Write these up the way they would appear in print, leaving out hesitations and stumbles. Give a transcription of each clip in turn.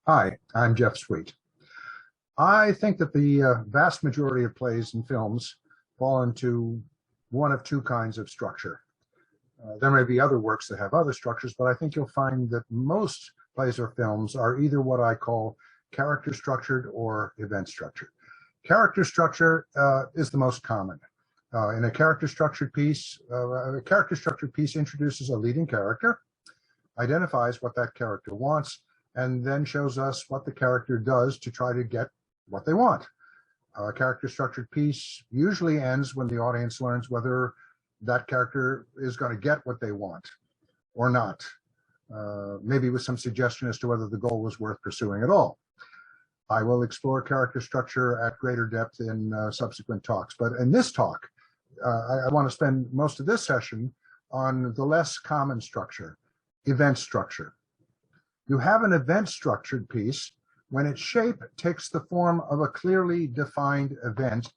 Hi, I'm Jeff Sweet. I think that the vast majority of plays and films fall into one of two kinds of structure. There may be other works that have other structures, but I think you'll find that most plays or films are either what I call character structured or event structured. Character structure is the most common. In a character structured piece, introduces a leading character, identifies what that character wants, and then shows us what the character does to try to get what they want. A character structured piece usually ends when the audience learns whether that character is going to get what they want or not, maybe with some suggestion as to whether the goal was worth pursuing at all. I will explore character structure at greater depth in subsequent talks, but in this talk, I want to spend most of this session on the less common structure, event structure. You have an event-structured piece when its shape takes the form of a clearly defined event,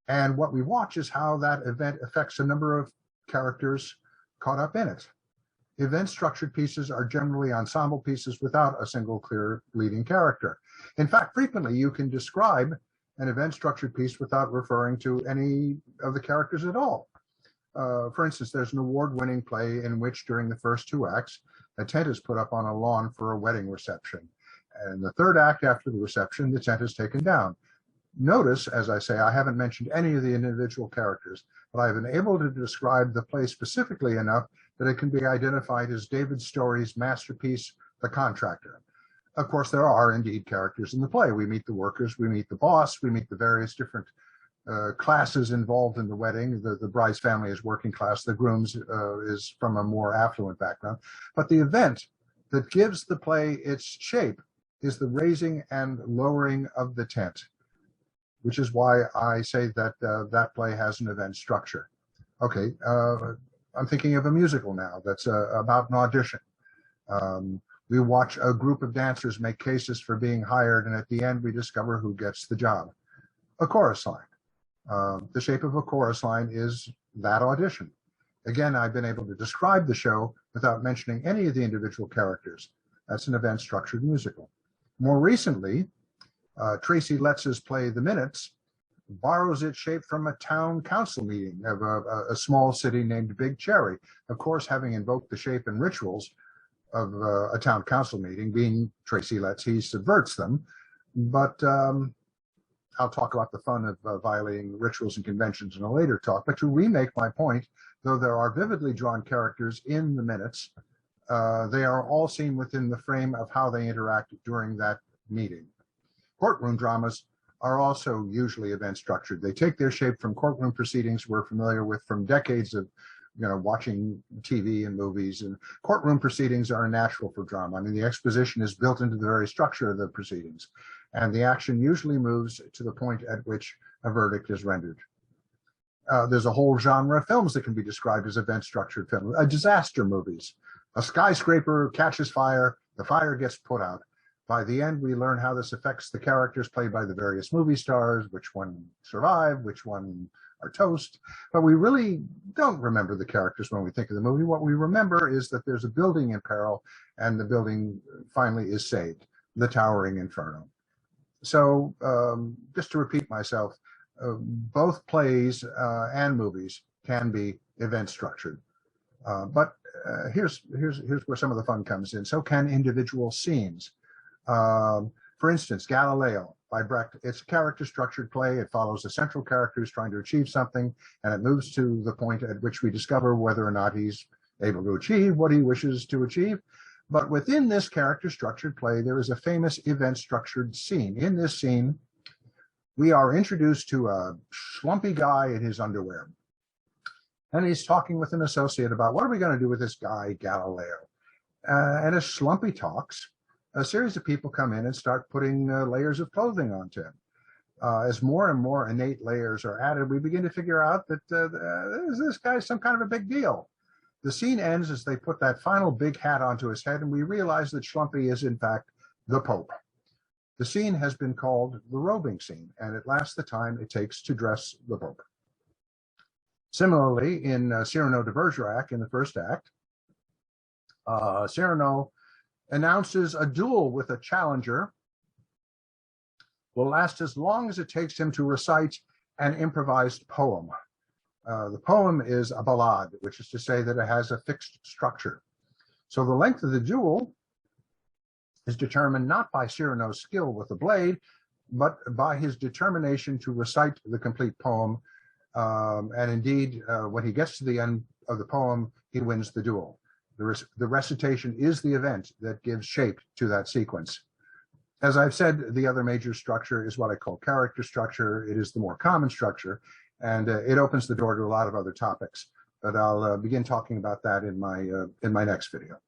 and what we watch is how that event affects a number of characters caught up in it. Event-structured pieces are generally ensemble pieces without a single clear leading character. In fact, frequently you can describe an event-structured piece without referring to any of the characters at all. For instance, there's an award-winning play in which during the first two acts, a tent is put up on a lawn for a wedding reception. And the third act, after the reception, the tent is taken down. Notice, as I say, I haven't mentioned any of the individual characters, but I've been able to describe the play specifically enough that it can be identified as David Story's masterpiece, The Contractor. Of course, there are indeed characters in the play. We meet the workers, we meet the boss, we meet the various different classes involved in the wedding. The bride's family is working class, the groom's is from a more affluent background. But the event that gives the play its shape is the raising and lowering of the tent, which is why I say that that play has an event structure. Okay, I'm thinking of a musical now that's about an audition. We watch a group of dancers make cases for being hired, and at the end we discover who gets the job. A chorus line. The shape of a chorus line is that audition. Again, I've been able to describe the show without mentioning any of the individual characters. That's an event-structured musical. More recently, Tracy Letts's play The Minutes borrows its shape from a town council meeting of a small city named Big Cherry. Of course, having invoked the shape and rituals of a town council meeting, being Tracy Letts, he subverts them. But I'll talk about the fun of violating rituals and conventions in a later talk. But to remake my point, though there are vividly drawn characters in The Minutes, they are all seen within the frame of how they interact during that meeting. Courtroom dramas are also usually event structured. They take their shape from courtroom proceedings we're familiar with from decades of watching TV and movies. And courtroom proceedings are natural for drama. I mean, the exposition is built into the very structure of the proceedings, and the action usually moves to the point at which a verdict is rendered. There's a whole genre of films that can be described as event-structured films. Disaster movies. A skyscraper catches fire, the fire gets put out. By the end, we learn how this affects the characters played by the various movie stars, which one survived, which one are toast. But we really don't remember the characters when we think of the movie. What we remember is that there's a building in peril, and the building finally is saved, the Towering Inferno. So just to repeat myself, both plays and movies can be event structured. But here's where some of the fun comes in. So can individual scenes. For instance, Galileo by Brecht, it's a character structured play. It follows a central character who's trying to achieve something, and it moves to the point at which we discover whether or not he's able to achieve what he wishes to achieve. But within this character structured play, there is a famous event structured scene. In this scene, we are introduced to a schlumpy guy in his underwear. And he's talking with an associate about what are we going to do with this guy, Galileo? And as Schlumpy talks, a series of people come in and start putting layers of clothing onto him. As more and more innate layers are added, we begin to figure out that this guy's some kind of a big deal. The scene ends as they put that final big hat onto his head, and we realize that Schlumpy is, in fact, the Pope. The scene has been called the robing scene, and it lasts the time it takes to dress the Pope. Similarly, in Cyrano de Bergerac, in the first act, Cyrano announces a duel with a challenger will last as long as it takes him to recite an improvised poem. The poem is a ballade, which is to say that it has a fixed structure. So the length of the duel is determined not by Cyrano's skill with the blade, but by his determination to recite the complete poem. And indeed, when he gets to the end of the poem, he wins the duel. The recitation is the event that gives shape to that sequence. As I've said, the other major structure is what I call character structure. It is the more common structure, and it opens the door to a lot of other topics. But I'll begin talking about that in my next video.